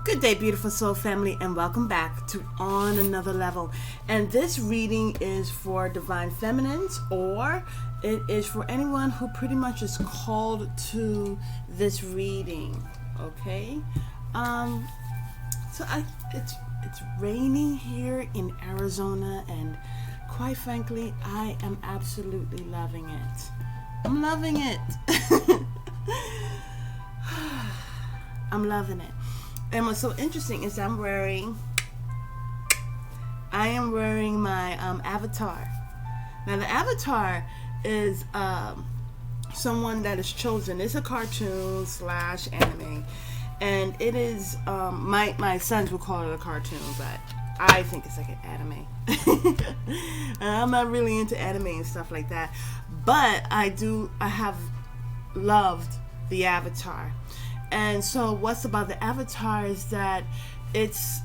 Good day, beautiful soul family, and welcome back to On Another Level. And this reading is for divine feminines, or it is for anyone who pretty much is called to this reading. Okay, it's raining here in Arizona, and quite frankly, I am absolutely loving it. I'm loving it. I'm loving it. And what's so interesting is I am wearing my avatar. Now the avatar is someone that is chosen. It's a cartoon / anime, and it is my sons would call it a cartoon, but I think it's like an anime. I'm not really into anime and stuff like that, but I have loved the avatar. And so what's about the avatar is that it's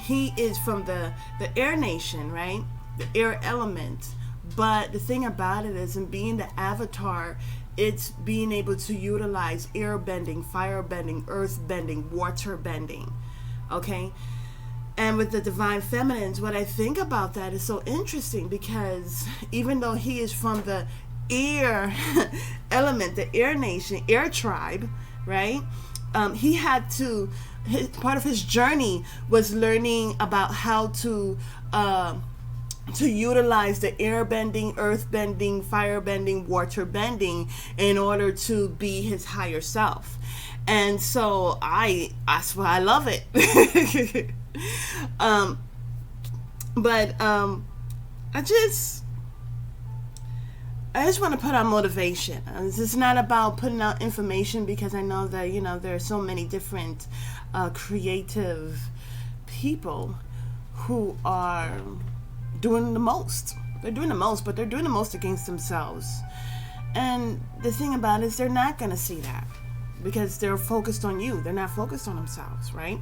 he is from the air nation, right? The air element. But the thing about it is, in being the avatar, it's being able to utilize air bending, fire bending, earth bending, water bending. Okay? And with the divine feminines, what I think about that is so interesting, because even though he is from the air element, the air nation, air tribe, right? He had to, part of his journey was learning about how to utilize the air bending, earth bending, fire bending, water bending in order to be his higher self. And so that's why I love it. I just want to put out motivation. This is not about putting out information, because I know that, there are so many different creative people who are doing the most. They're doing the most, but they're doing the most against themselves. And the thing about it is, they're not going to see that, because they're focused on you. They're not focused on themselves, right?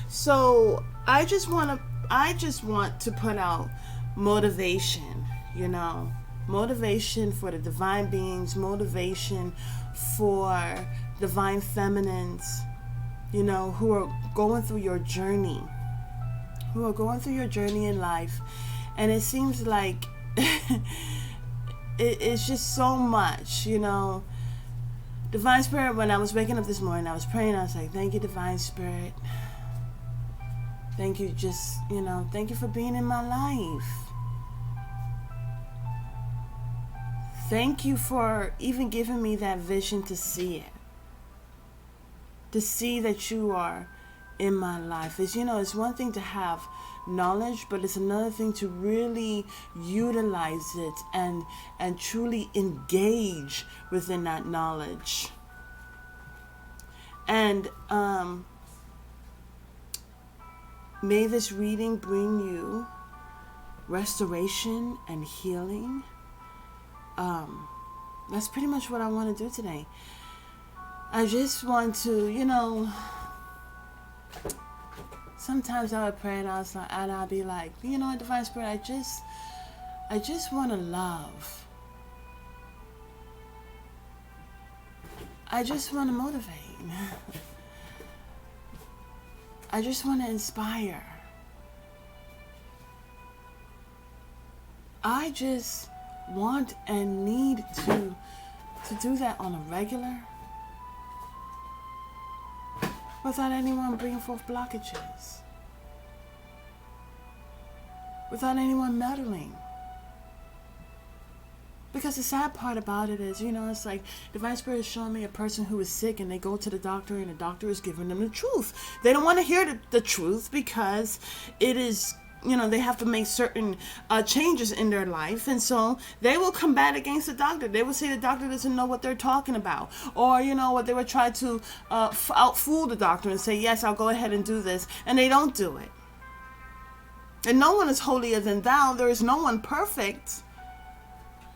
So I just want to put out motivation, motivation for the divine beings, motivation for divine feminines, who are going through your journey, in life. And it seems like it's just so much, Divine Spirit, when I was waking up this morning, I was praying, I was like, thank you, Divine Spirit. Thank you, thank you for being in my life. Thank you for even giving me that vision to see it. To see that you are in my life. It's one thing to have knowledge, but it's another thing to really utilize it and truly engage within that knowledge. And may this reading bring you restoration and healing. That's pretty much what I want to do today. I just want to, sometimes I would pray and I'll be like, Divine Spirit, I just want to love. I just want to motivate. I just want to inspire. I just want and need to do that on a regular, without anyone bringing forth blockages, without anyone meddling. Because the sad part about it is, it's like Divine Spirit is showing me a person who is sick, and they go to the doctor, and the doctor is giving them the truth. They don't want to hear the truth, because it is, they have to make certain changes in their life. And so they will combat against the doctor. They will say the doctor doesn't know what they're talking about. Or, what they would try to outfool the doctor and say, yes, I'll go ahead and do this. And they don't do it. And no one is holier than thou. There is no one perfect.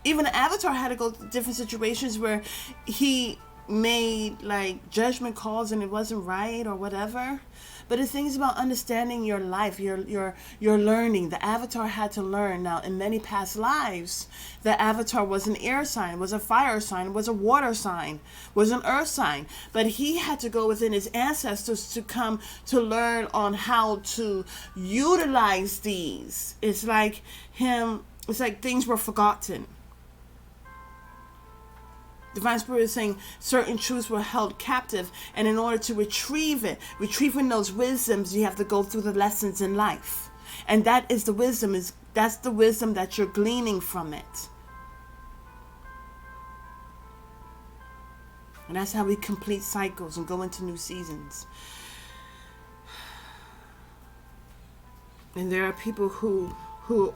Even the avatar had to go through different situations where he made like judgment calls and it wasn't right or whatever. But the thing is about understanding your life, your learning. The avatar had to learn. Now, in many past lives, the avatar was an air sign, was a fire sign, was a water sign, was an earth sign. But he had to go within his ancestors to come to learn on how to utilize these. It's like things were forgotten. Divine Spirit is saying certain truths were held captive, and in order to retrieving those wisdoms, you have to go through the lessons in life. And that is the wisdom, that's the wisdom that you're gleaning from it. And that's how we complete cycles and go into new seasons. And there are people who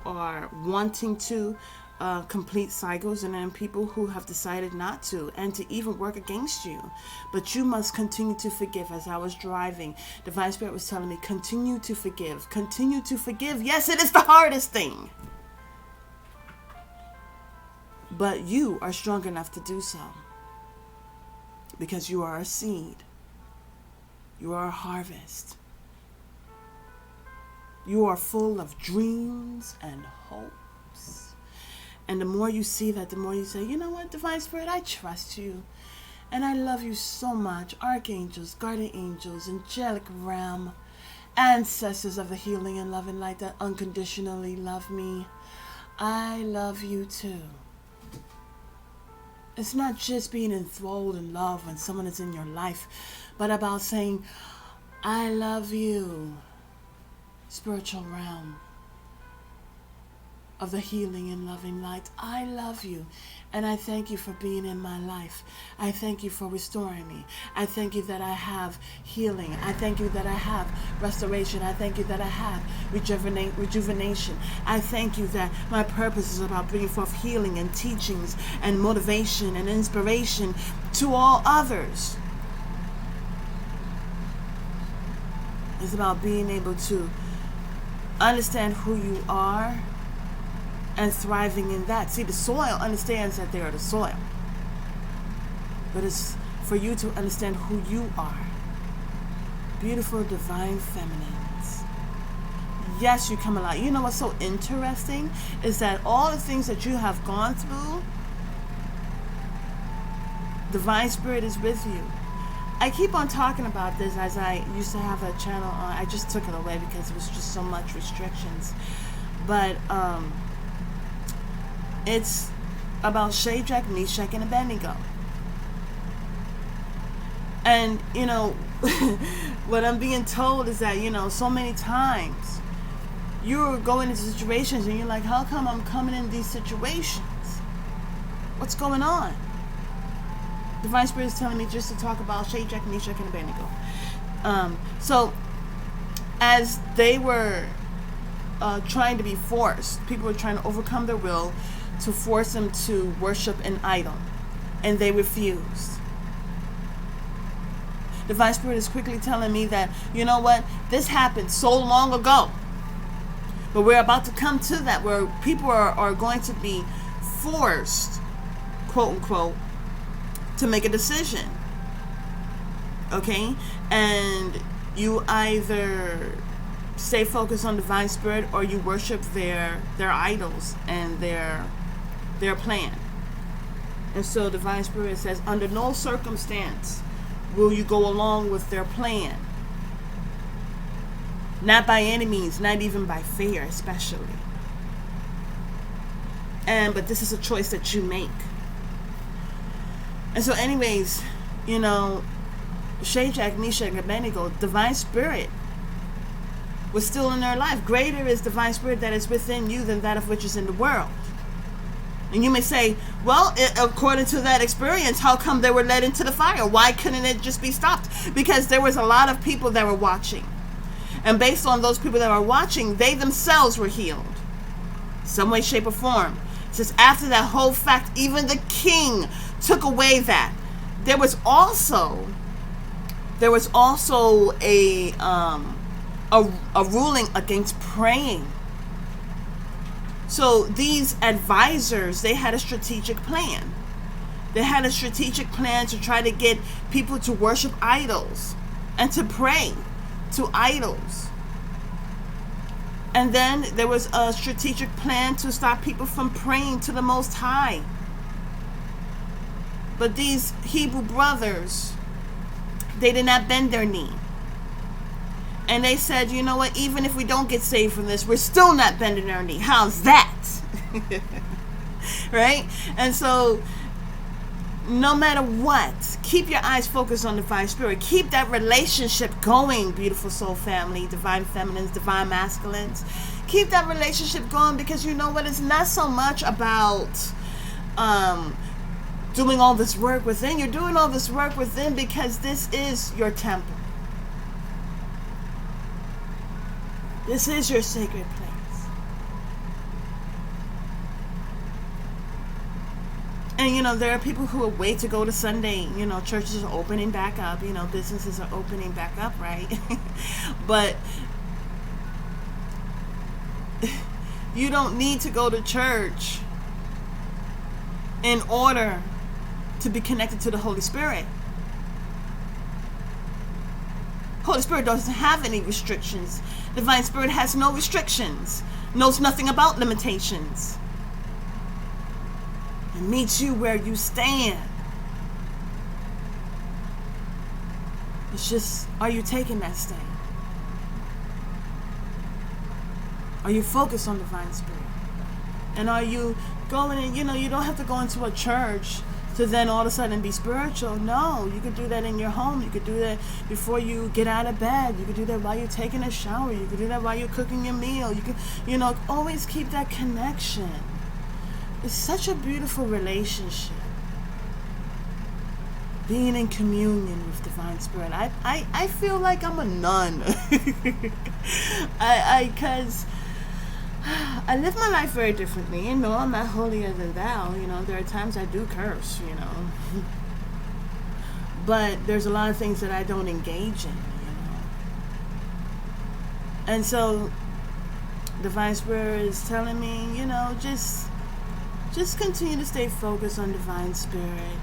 are wanting to complete cycles, and then people who have decided not to, and to even work against you. But you must continue to forgive. As I was driving, Divine Spirit was telling me, continue to forgive. Continue to forgive. Yes, it is the hardest thing. But you are strong enough to do so. Because you are a seed. You are a harvest. You are full of dreams and hopes. And the more you see that, the more you say, you know what, Divine Spirit, I trust you. And I love you so much. Archangels, guardian angels, angelic realm, ancestors of the healing and love and light that unconditionally love me. I love you too. It's not just being enthralled in love when someone is in your life, but about saying, I love you, spiritual realm of the healing and loving light. I love you, and I thank you for being in my life. I thank you for restoring me. I thank you that I have healing. I thank you that I have restoration. I thank you that I have rejuvenation. I thank you that my purpose is about bringing forth healing and teachings and motivation and inspiration to all others. It's about being able to understand who you are and thriving in that. See, the soil understands that they are the soil. But it's for you to understand who you are. Beautiful, divine feminines. Yes, you come alive. You know what's so interesting is that all the things that you have gone through, Divine Spirit is with you. I keep on talking about this as I used to have a channel on. I just took it away because it was just so much restrictions. But it's about Shadrach, Meshach, and Abednego. And, you know, what I'm being told is that, you know, so many times you're going into situations and you're like, how come I'm coming in these situations? What's going on? Divine Spirit is telling me just to talk about Shadrach, Meshach, and Abednego. So, as they were trying to be forced, people were trying to overcome their will to force them to worship an idol, and they refused. Divine Spirit is quickly telling me that, you know what, this happened so long ago, but we're about to come to that where people are going to be forced, quote unquote, to make a decision. Okay? And you either stay focused on Divine Spirit or you worship their idols and their plan. And so Divine Spirit says, under no circumstance will you go along with their plan. Not by any means, not even by fear especially. But this is a choice that you make. And so anyways, you know, Shadrach, Meshach, and Abednego, Divine Spirit was still in their life. Greater is Divine Spirit that is within you than that of which is in the world. And you may say, well, according to that experience, how come they were led into the fire? Why couldn't it just be stopped? Because there was a lot of people that were watching. And based on those people that were watching, they themselves were healed. Some way, shape, or form. It says after that whole fact, even the king took away that. There was also a ruling against praying. So these advisors, they had a strategic plan. They had a strategic plan to try to get people to worship idols and to pray to idols. And then there was a strategic plan to stop people from praying to the Most High. But these Hebrew brothers, they did not bend their knee. And they said, you know what, even if we don't get saved from this, we're still not bending our knee. How's that? Right? And so, no matter what, keep your eyes focused on divine spirit. Keep that relationship going, beautiful soul family, divine feminines, divine masculines. Keep that relationship going, because you know what? It's not so much about doing all this work within. You're doing all this work within because this is your temple. This is your sacred place. And, you know, there are people who wait to go to Sunday. You know, churches are opening back up. You know, businesses are opening back up, right? But you don't need to go to church in order to be connected to the Holy Spirit. Holy Spirit doesn't have any restrictions. Divine Spirit has no restrictions. Knows nothing about limitations. And meets you where you stand. It's just, are you taking that stand? Are you focused on divine spirit? And are you going in, you know, you don't have to go into a church to then all of a sudden be spiritual. No, you could do that in your home. You could do that before you get out of bed. You could do that while you're taking a shower. You could do that while you're cooking your meal. You could, you know, always keep that connection. It's such a beautiful relationship. Being in communion with divine spirit. I feel like I'm a nun. Because I live my life very differently. You know, I'm not holier than thou. You know, there are times I do curse, you know. But there's a lot of things that I don't engage in, you know. And so divine spirit is telling me, you know, just continue to stay focused on divine spirit.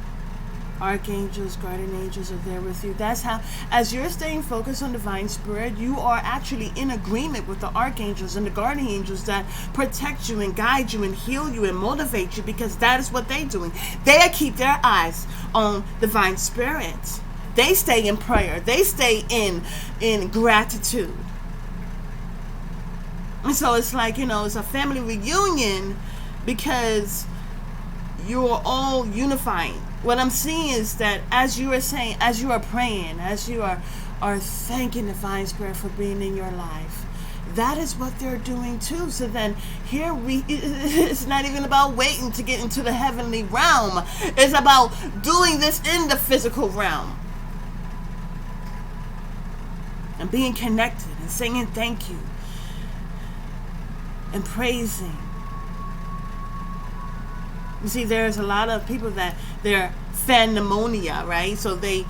Archangels, guardian angels are there with you. That's how, as you're staying focused on divine spirit, you are actually in agreement with the archangels and the guardian angels that protect you and guide you and heal you and motivate you, because that is what they're doing. They keep their eyes on divine spirit. They stay in prayer. They stay in gratitude. And so it's like, you know, it's a family reunion because you're all unifying. What I'm seeing is that as you are saying, as you are praying, as you are thanking divine spirit for being in your life, that is what they're doing too. So then here it's not even about waiting to get into the heavenly realm. It's about doing this in the physical realm. And being connected and singing thank you and praising. You see, there's a lot of people that they're phenomena, right? So they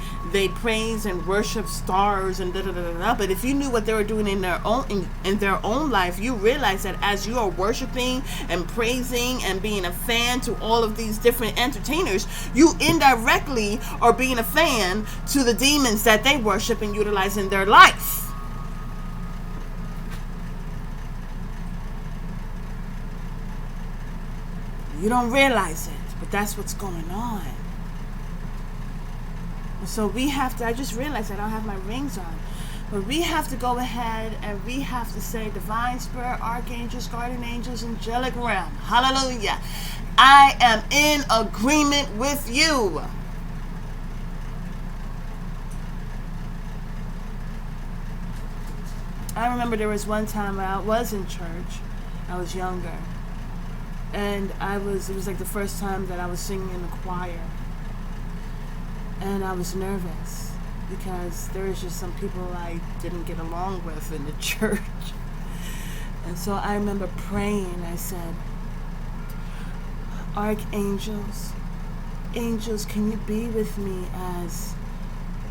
praise and worship stars and da da da da. But if you knew what they were doing in their own life, you realize that as you are worshiping and praising and being a fan to all of these different entertainers, you indirectly are being a fan to the demons that they worship and utilize in their life. You don't realize it, but that's what's going on. So we have to, I just realized I don't have my rings on, but we have to go ahead and we have to say divine spirit, archangels, guardian angels, angelic realm. Hallelujah. I am in agreement with you. I remember there was one time I was in church. I was younger. And it was like the first time that I was singing in the choir. And I was nervous because there was just some people I didn't get along with in the church. And so I remember praying. I said, archangels, angels, can you be with me as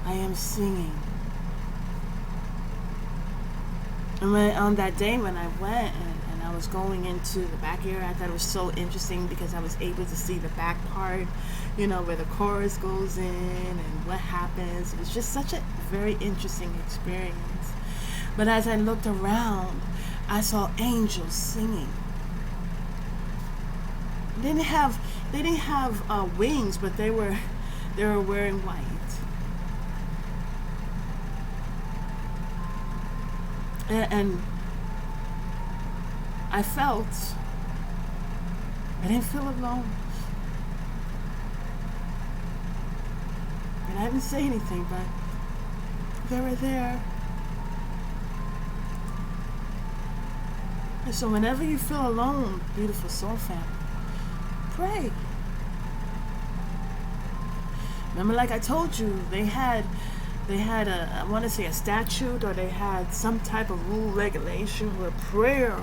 I am singing? And on that day when I went and I was going into the back area. I thought it was so interesting because I was able to see the back part, where the chorus goes in and what happens. It was just such a very interesting experience. But as I looked around, I saw angels singing. They didn't have wings, but they were wearing white. And I didn't feel alone. And I didn't say anything, but they were there. And so whenever you feel alone, beautiful soul family, pray. Remember, like I told you, they had I want to say a statute, or they had some type of rule regulation where prayer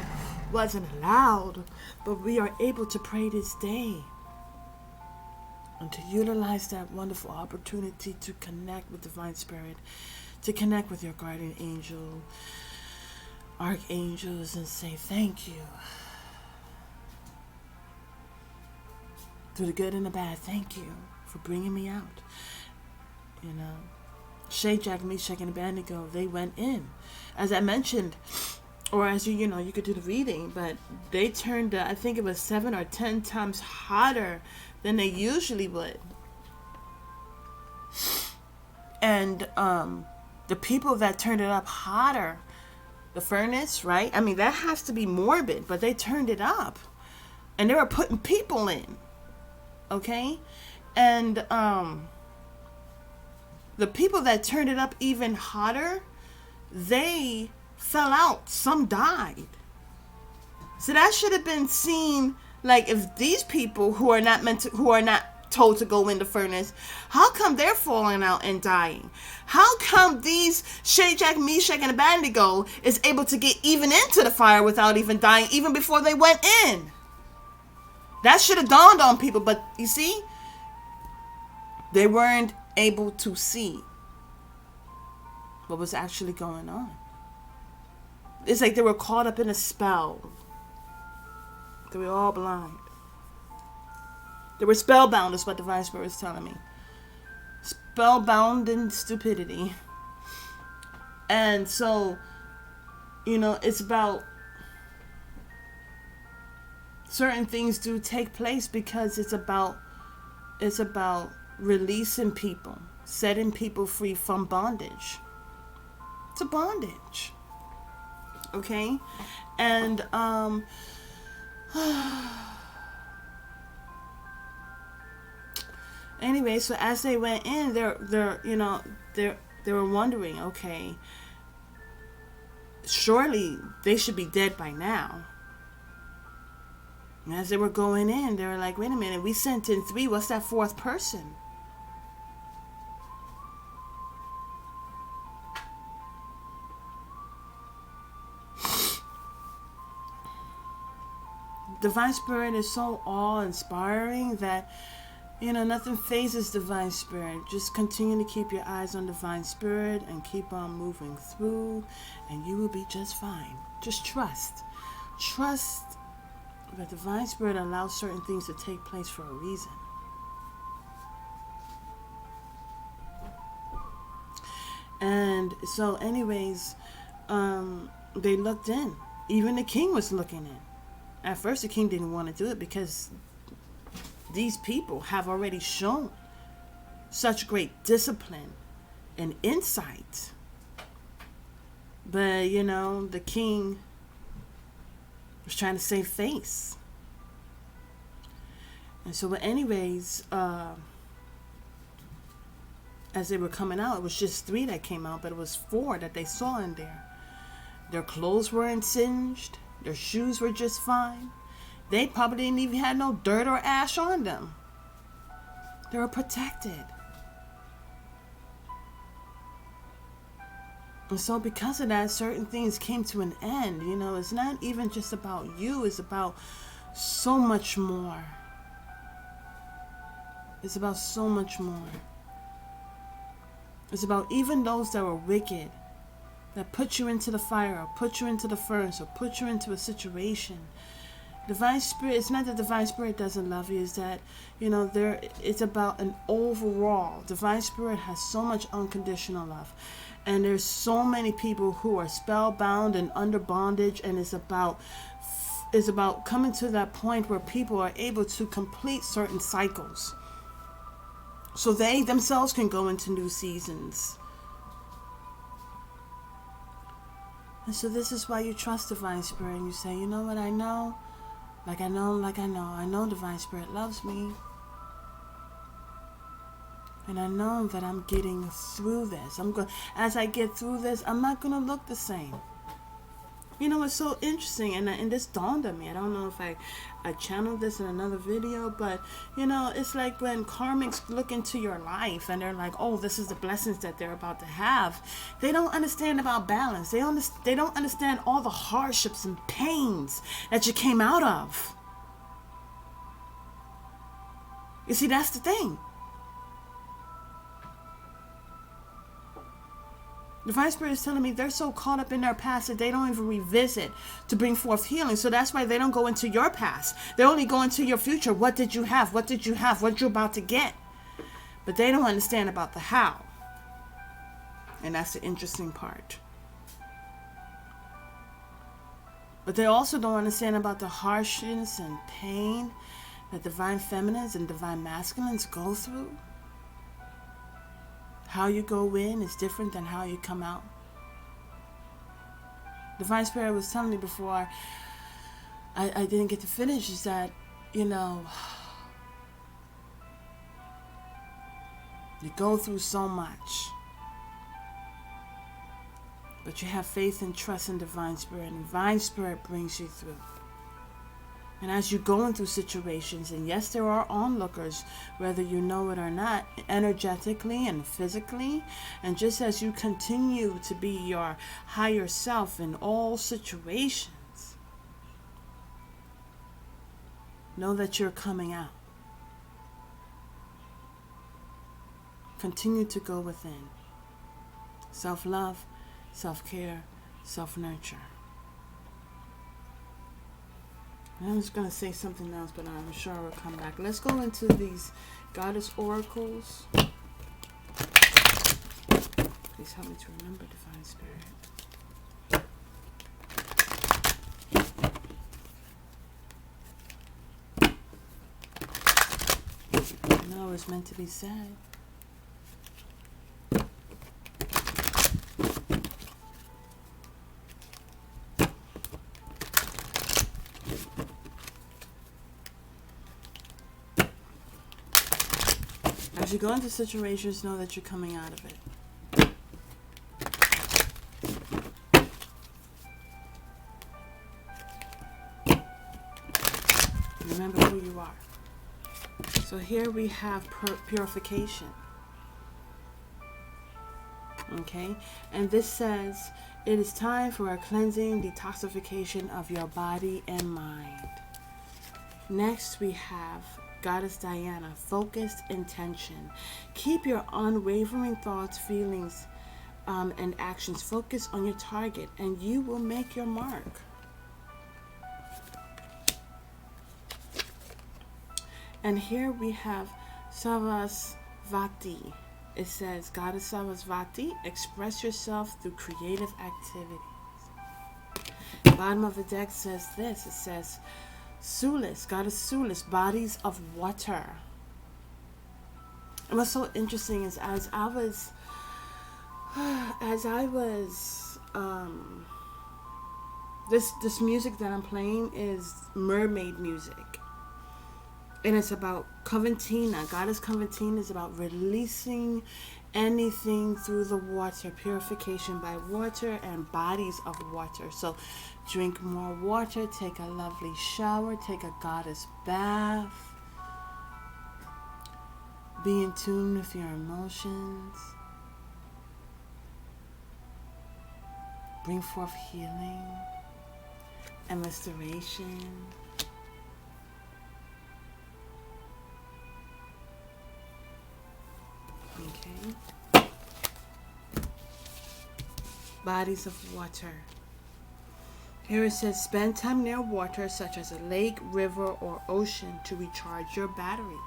wasn't allowed, but we are able to pray this day and to utilize that wonderful opportunity to connect with Divine Spirit, to connect with your guardian angel, archangels, and say thank you. Through the good and the bad, thank you for bringing me out. Shadrach, Meshach, and Abednego, they went in. As I mentioned, or as you could do the reading, but they turned, I think it was 7 or 10 times hotter than they usually would. And the people that turned it up hotter, the furnace, right? I mean, that has to be morbid, but they turned it up. And they were putting people in. Okay? And the people that turned it up even hotter, they fell out. Some died. So that should have been seen, like, if these people who are not told to go in the furnace, how come they're falling out and dying? How come these Shadrach, Meshach, and Abednego is able to get even into the fire without even dying, even before they went in? That should have dawned on people, but you see, they weren't able to see what was actually going on. It's like they were caught up in a spell. They were all blind. They were spellbound, is what the Divine Spirit is telling me. Spellbound in stupidity. And so, it's about certain things do take place because it's about releasing people, setting people free from bondage. It's a bondage. Okay? And anyway, so as they went in, they were wondering, okay, surely they should be dead by now. And as they were going in, they were like, wait a minute, we sent in 3, what's that 4th person? Divine Spirit is so awe-inspiring that, nothing phases Divine Spirit. Just continue to keep your eyes on Divine Spirit and keep on moving through, and you will be just fine. Just trust. Trust that Divine Spirit allows certain things to take place for a reason. And so anyways, they looked in. Even the king was looking in. At first the king didn't want to do it because these people have already shown such great discipline and insight. But, the king was trying to save face. And so, but anyways, as they were coming out, it was just 3 that came out, but it was 4 that they saw in there. Their clothes weren't singed. Their shoes were just fine. They probably didn't even have no dirt or ash on them. They were protected. And so because of that, certain things came to an end. It's not even just about you. It's about so much more. It's about so much more. It's about even those that were wicked that put you into the fire or put you into the furnace or put you into a situation. Divine Spirit, it's not that Divine Spirit doesn't love you, it's that, it's about an overall. Divine Spirit has so much unconditional love. And there's so many people who are spellbound and under bondage, and it's about coming to that point where people are able to complete certain cycles. So they themselves can go into new seasons. And so this is why you trust Divine Spirit, and you say, you know what, I know. I know Divine Spirit loves me. And I know that I'm getting through this. As I get through this, I'm not going to look the same. It's so interesting, and this dawned on me. I don't know if I channeled this in another video, but, it's like when karmics look into your life and they're like, oh, this is the blessings that they're about to have. They don't understand about balance. They don't understand all the hardships and pains that you came out of. You see, that's the thing. Divine Spirit is telling me they're so caught up in their past that they don't even revisit to bring forth healing. So that's why they don't go into your past. They only go into your future. What did you have? What did you have? What you're about to get? But they don't understand about the how. And that's the interesting part. But they also don't understand about the harshness and pain that divine feminines and divine masculines go through. How you go in is different than how you come out. Divine Spirit was telling me before I didn't get to finish is that, you go through so much. But you have faith and trust in Divine Spirit, and Divine Spirit brings you through. And as you're going through situations, and yes, there are onlookers, whether you know it or not, energetically and physically, and just as you continue to be your higher self in all situations, know that you're coming out. Continue to go within. Self-love, self-care, self-nurture. I'm just going to say something else, but I'm sure we'll come back. Let's go into these goddess oracles. Please help me to remember Divine Spirit. No, it's meant to be said. As you go into situations, know that you're coming out of it. Remember who you are. So here we have purification. Okay? And this says, it is time for a cleansing, detoxification of your body and mind. Next we have Goddess Diana, focused intention. Keep your unwavering thoughts, feelings, and actions focused on your target, and you will make your mark. And here we have Sarasvati. It says, Goddess Sarasvati, express yourself through creative activities. The bottom of the deck says this. It says, Sulis, Goddess Sulis, bodies of water. And what's so interesting is as I was this music that I'm playing is mermaid music. And it's about Coventina. Goddess Coventina is about releasing anything through the water, purification by water and bodies of water. So drink more water, take a lovely shower, take a goddess bath. Be in tune with your emotions. Bring forth healing and restoration. Okay. Bodies of water. Here it says, spend time near water such as a lake, river, or ocean to recharge your batteries.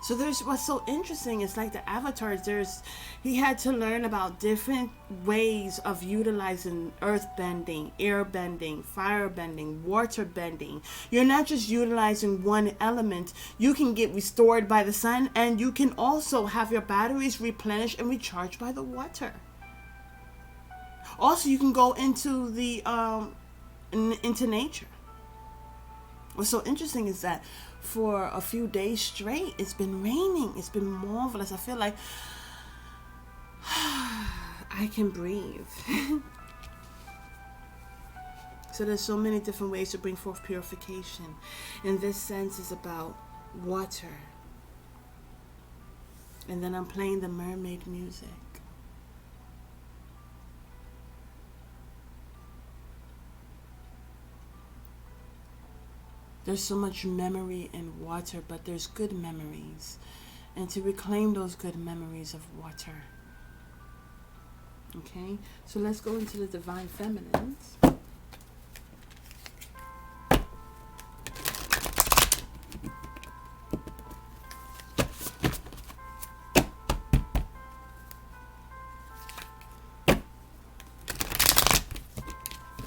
So there's what's so interesting is like the avatars, he had to learn about different ways of utilizing earth bending, air bending, fire bending, water bending. You're not just utilizing one element. You can get restored by the sun, and you can also have your batteries replenished and recharged by the water. Also, you can go into the into nature. What's so interesting is that for a few days straight, it's been raining. It's been marvelous. I feel like I can breathe. So there's so many different ways to bring forth purification. In this sense, it's about water. And then I'm playing the mermaid music. There's so much memory in water, but there's good memories. And to reclaim those good memories of water. Okay, so let's go into the divine feminines.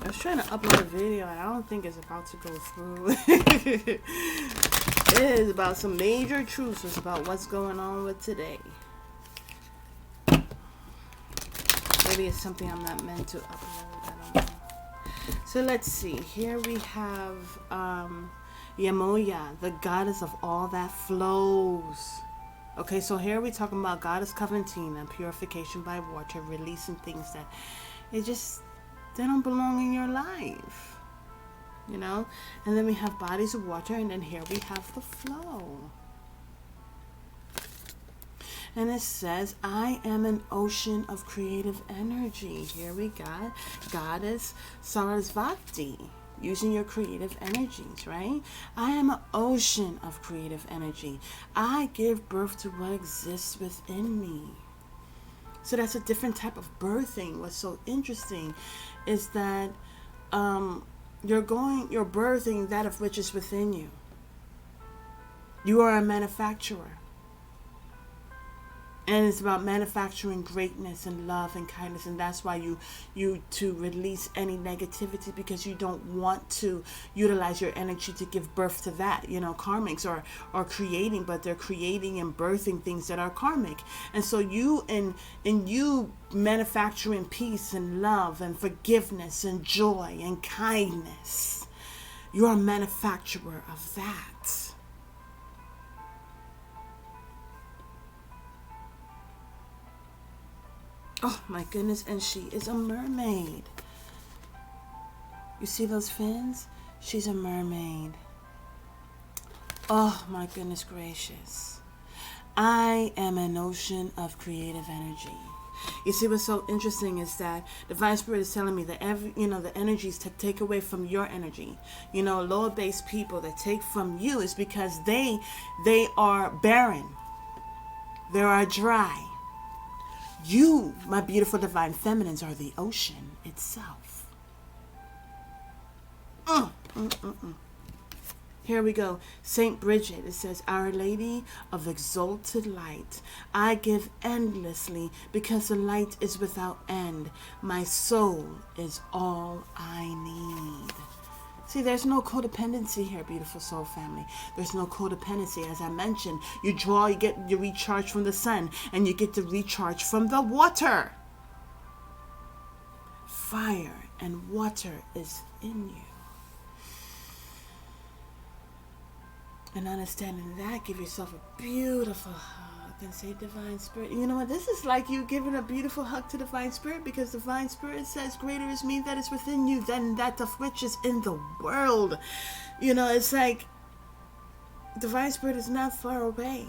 I was trying to upload a video and I don't think it's about to go through. It is about some major truths. It's about what's going on with today. Maybe it's something I'm not meant to upload. I don't know. So let's see. Here we have Yamoya, the goddess of all that flows. Okay, so here we're talking about Goddess Coventina, purification by water, releasing things that they don't belong in your life, you know. And then we have bodies of water, and then here we have the flow. And it says, I am an ocean of creative energy. Here we got Goddess Sarasvati, using your creative energies, right? I am an ocean of creative energy. I give birth to what exists within me. So that's a different type of birthing. What's so interesting is that you're birthing that of which is within you. You are a manufacturer. And it's about manufacturing greatness and love and kindness. And that's why you to release any negativity, because you don't want to utilize your energy to give birth to that. You know, karmics are creating, but they're creating and birthing things that are karmic. And so you manufacturing peace and love and forgiveness and joy and kindness, you're a manufacturer of that. Oh my goodness, and she is a mermaid. You see those fins? She's a mermaid. Oh my goodness gracious. I am an ocean of creative energy. You see what's so interesting is that Divine Spirit is telling me that the energies take away from your energy. You know, lower base people that take from you is because they are barren. They are dry. You, my beautiful divine feminines, are the ocean itself. Here we go. Saint Bridget, it says, Our Lady of Exalted Light, I give endlessly because the light is without end. My soul is all I need. See, there's no codependency here, beautiful soul family. There's no codependency. As I mentioned, you get your recharge from the sun, and you get the recharge from the water. Fire and water is in you. And understanding that, give yourself a beautiful hug and say, Divine Spirit. You know what? This is like you giving a beautiful hug to Divine Spirit, because Divine Spirit says, greater is me that is within you than that of which is in the world. You know, it's like Divine Spirit is not far away.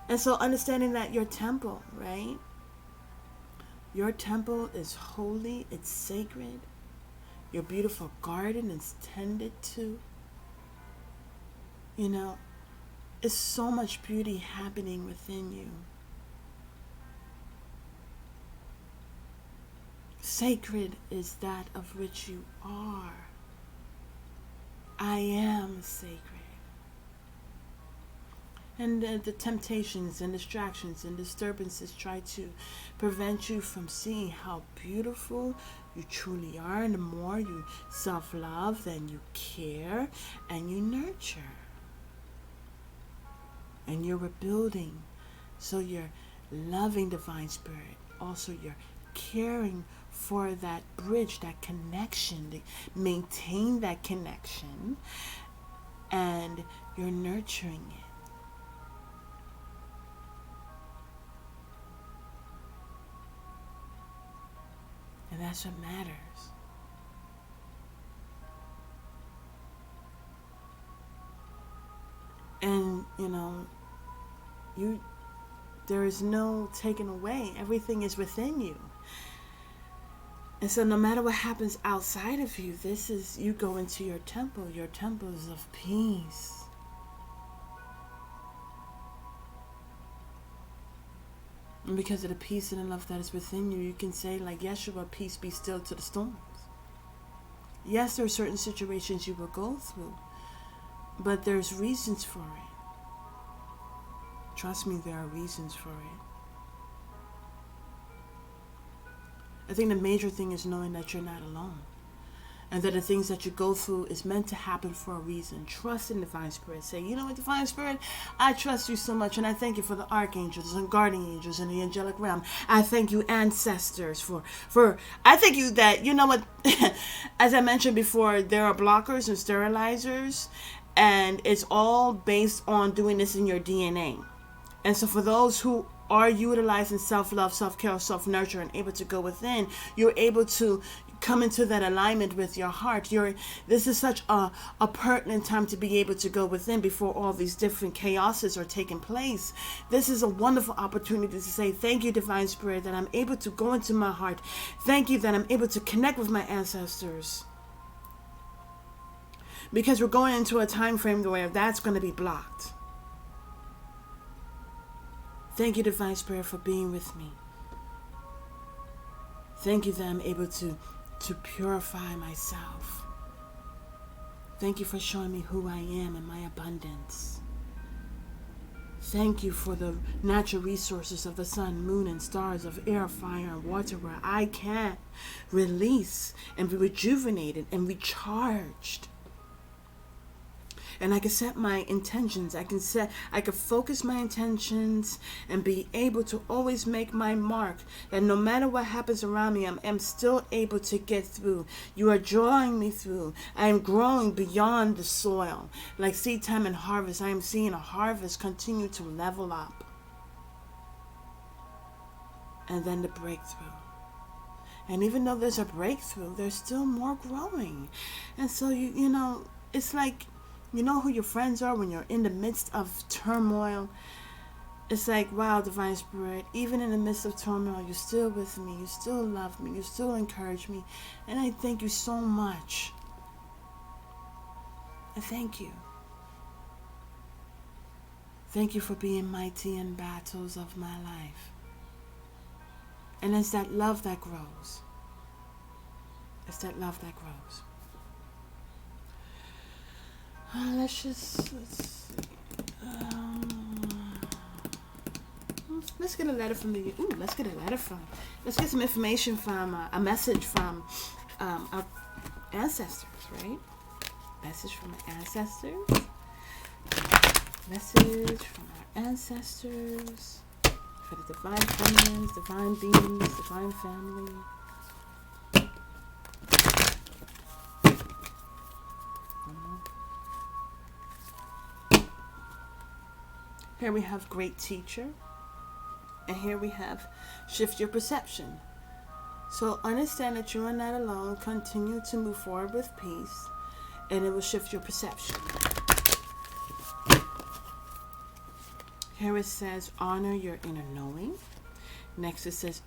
And so understanding that your temple, right? Your temple is holy, it's sacred. Your beautiful garden is tended to. You know, it's so much beauty happening within you. Sacred is that of which you are. I am sacred. And the temptations and distractions and disturbances try to prevent you from seeing how beautiful you truly are. And the more you self-love, then you care and you nurture. And you're rebuilding. So you're loving Divine Spirit. Also, you're caring for that bridge, that connection, to maintain that connection. And you're nurturing it. And that's what matters. And, there is no taking away. Everything is within you. And so no matter what happens outside of you, you go into your temple. Your temple is of peace. And because of the peace and the love that is within you, you can say, like Yeshua, peace be still to the storms. Yes, there are certain situations you will go through, but there's reasons for it. Trust me, there are reasons for it. I think the major thing is knowing that you're not alone. And that the things that you go through is meant to happen for a reason. Trust in Divine Spirit. Say, you know what, Divine Spirit, I trust you so much, and I thank you for the archangels and guardian angels in the angelic realm. I thank you, ancestors, for I thank you that, you know what, as I mentioned before, there are blockers and sterilizers, and it's all based on doing this in your DNA. And so for those who are utilizing self-love, self-care, self-nurture, and able to go within, you're able to come into that alignment with your heart. This is such a pertinent time to be able to go within before all these different chaoses are taking place. This is a wonderful opportunity to say, thank you, Divine Spirit, that I'm able to go into my heart. Thank you that I'm able to connect with my ancestors. Because we're going into a time frame where that's going to be blocked. Thank you, Divine Spirit, for being with me. Thank you that I'm able to purify myself. Thank you for showing me who I am and my abundance. Thank you for the natural resources of the sun, moon, and stars, of air, fire, and water, where I can release and be rejuvenated and recharged. And I can set my intentions. I can focus my intentions and be able to always make my mark. That no matter what happens around me, I'm still able to get through. You are drawing me through. I am growing beyond the soil. Like seed time and harvest, I am seeing a harvest continue to level up. And then the breakthrough. And even though there's a breakthrough, there's still more growing. And so, you know, it's like, you know who your friends are when you're in the midst of turmoil. It's like, wow, Divine Spirit, even in the midst of turmoil, you're still with me. You still love me. You still encourage me. And I thank you so much. I thank you. Thank you for being mighty in battles of my life. And it's that love that grows. It's that love that grows. Let's get a letter from the. Let's get some information from a message from our ancestors, right? Message from our ancestors. Message from our ancestors for the divine feminines, divine beings, divine family. Here we have great teacher. And here we have shift your perception. So understand that you are not alone. Continue to move forward with peace. And it will shift your perception. Here it says honor your inner knowing. Next it says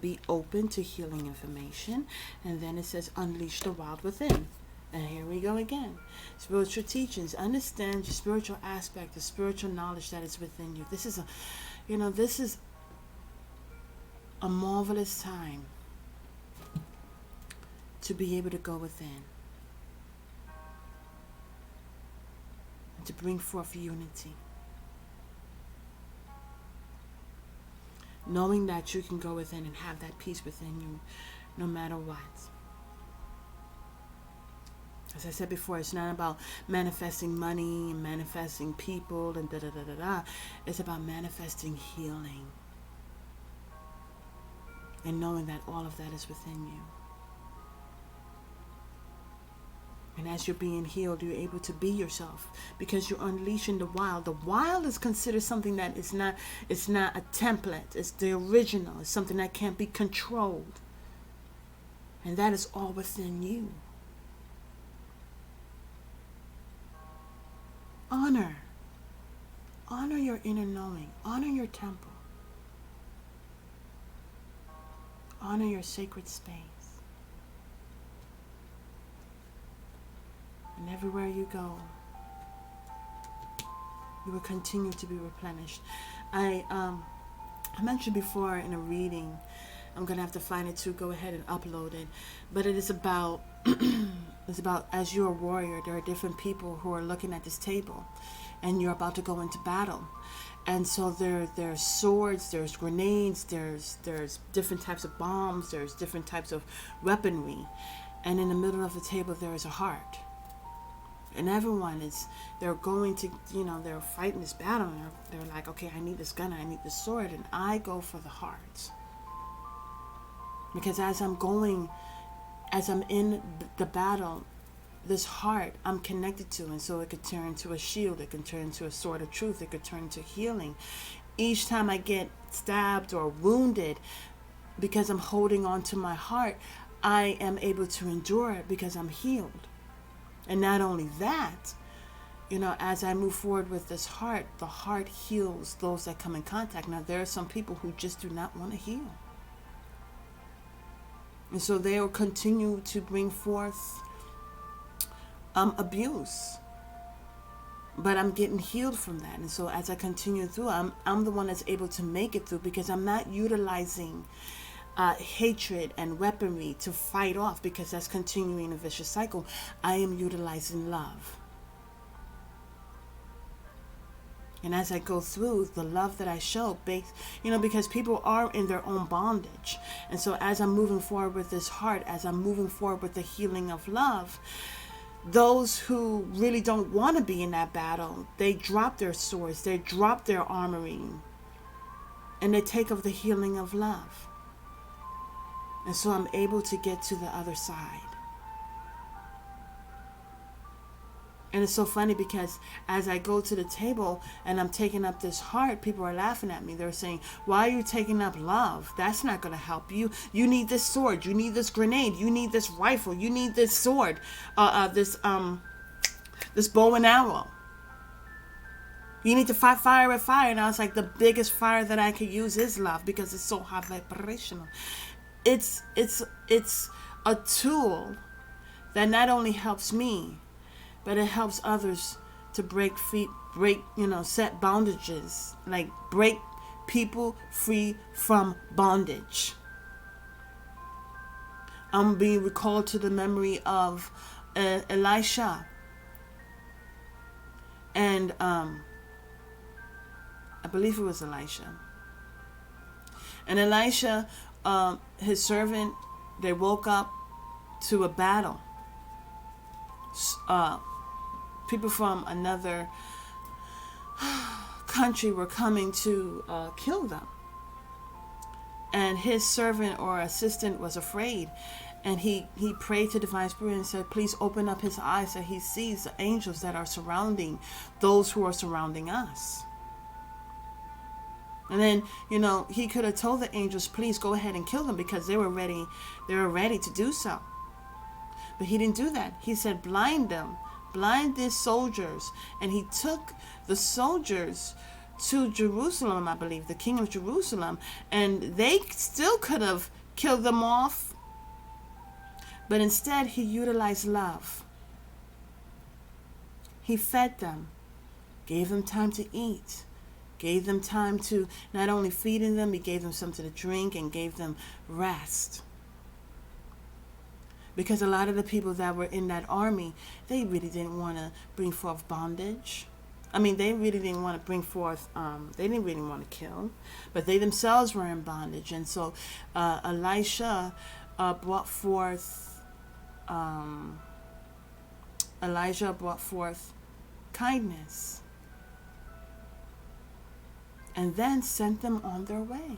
be open to healing information. And then it says unleash the wild within. And here we go again. Spiritual teachings. Understand your spiritual aspect, the spiritual knowledge that is within you. This is a marvelous time to be able to go within and to bring forth unity. Knowing that you can go within and have that peace within you no matter what. As I said before, it's not about manifesting money and manifesting people and da-da-da-da-da. It's about manifesting healing. And knowing that all of that is within you. And as you're being healed, you're able to be yourself because you're unleashing the wild. The wild is considered something that is not, it's not a template. It's the original. It's something that can't be controlled. And that is all within you. Honor. Honor your inner knowing. Honor your temple. Honor your sacred space. And everywhere you go, you will continue to be replenished. I mentioned before in a reading, I'm going to have to find it to go ahead and upload it, but it is about it's about, as you're a warrior, there are different people who are looking at this table and you're about to go into battle. And so there's swords, there's grenades, there's different types of bombs, there's different types of weaponry. And in the middle of the table there is a heart. And everyone they're going to, they're fighting this battle. And they're like, okay, I need this gun, I need this sword. And I go for the heart. Because as I'm in the battle, this heart I'm connected to. And so it could turn into a shield. It can turn into a sword of truth. It could turn into healing. Each time I get stabbed or wounded, because I'm holding on to my heart, I am able to endure it because I'm healed. And not only that, as I move forward with this heart, the heart heals those that come in contact. Now, there are some people who just do not want to heal. And so they will continue to bring forth abuse. But I'm getting healed from that. And so as I continue through, I'm the one that's able to make it through because I'm not utilizing hatred and weaponry to fight off, because that's continuing a vicious cycle. I am utilizing love. And as I go through, the love that I show, because people are in their own bondage. And so as I'm moving forward with this heart, as I'm moving forward with the healing of love, those who really don't want to be in that battle, they drop their swords, they drop their armory, and they take up the healing of love. And so I'm able to get to the other side. And it's so funny because as I go to the table and I'm taking up this heart, people are laughing at me. They're saying, why are you taking up love? That's not going to help you. You need this sword. You need this grenade. You need this rifle. You need this sword. This bow and arrow. You need to fight fire with fire. And I was like, the biggest fire that I could use is love, because it's so high vibrational. It's a tool that not only helps me, but it helps others to set bondages, like break people free from bondage. I'm being recalled to the memory of Elisha. And I believe it was Elisha. And Elisha, his servant, they woke up to a battle. People from another country were coming to kill them. And his servant or assistant was afraid. And he prayed to Divine Spirit and said, please open up his eyes that he sees the angels that are surrounding those who are surrounding us. And then, he could have told the angels, please go ahead and kill them, because they were ready to do so. But he didn't do that. He said, blind them, blind these soldiers. And he took the soldiers to Jerusalem, I believe, the king of Jerusalem, and they still could have killed them off. But instead, he utilized love. He fed them, gave them time to eat, gave them time to not only feeding them, he gave them something to drink and gave them rest. Because a lot of the people that were in that army, they really didn't want to bring forth bondage. I mean, they really didn't want to bring forth, they didn't really want to kill, but they themselves were in bondage. And so Elijah brought forth kindness and then sent them on their way.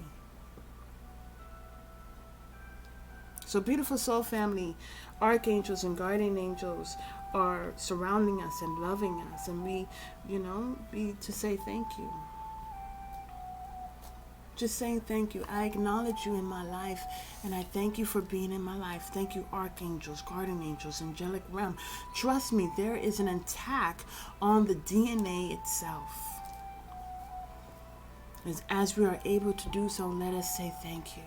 So, beautiful soul family, archangels and guardian angels are surrounding us and loving us, and we, be to say thank you. Just saying thank you. I acknowledge you in my life, and I thank you for being in my life. Thank you, archangels, guardian angels, angelic realm. Trust me, there is an attack on the DNA itself. As we are able to do so, let us say thank you.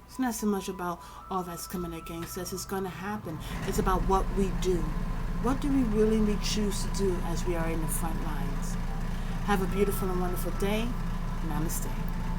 It's not so much about all that's coming against us. It's going to happen. It's about what we do. What do we really choose to do as we are in the front lines? Have a beautiful and wonderful day. Namaste.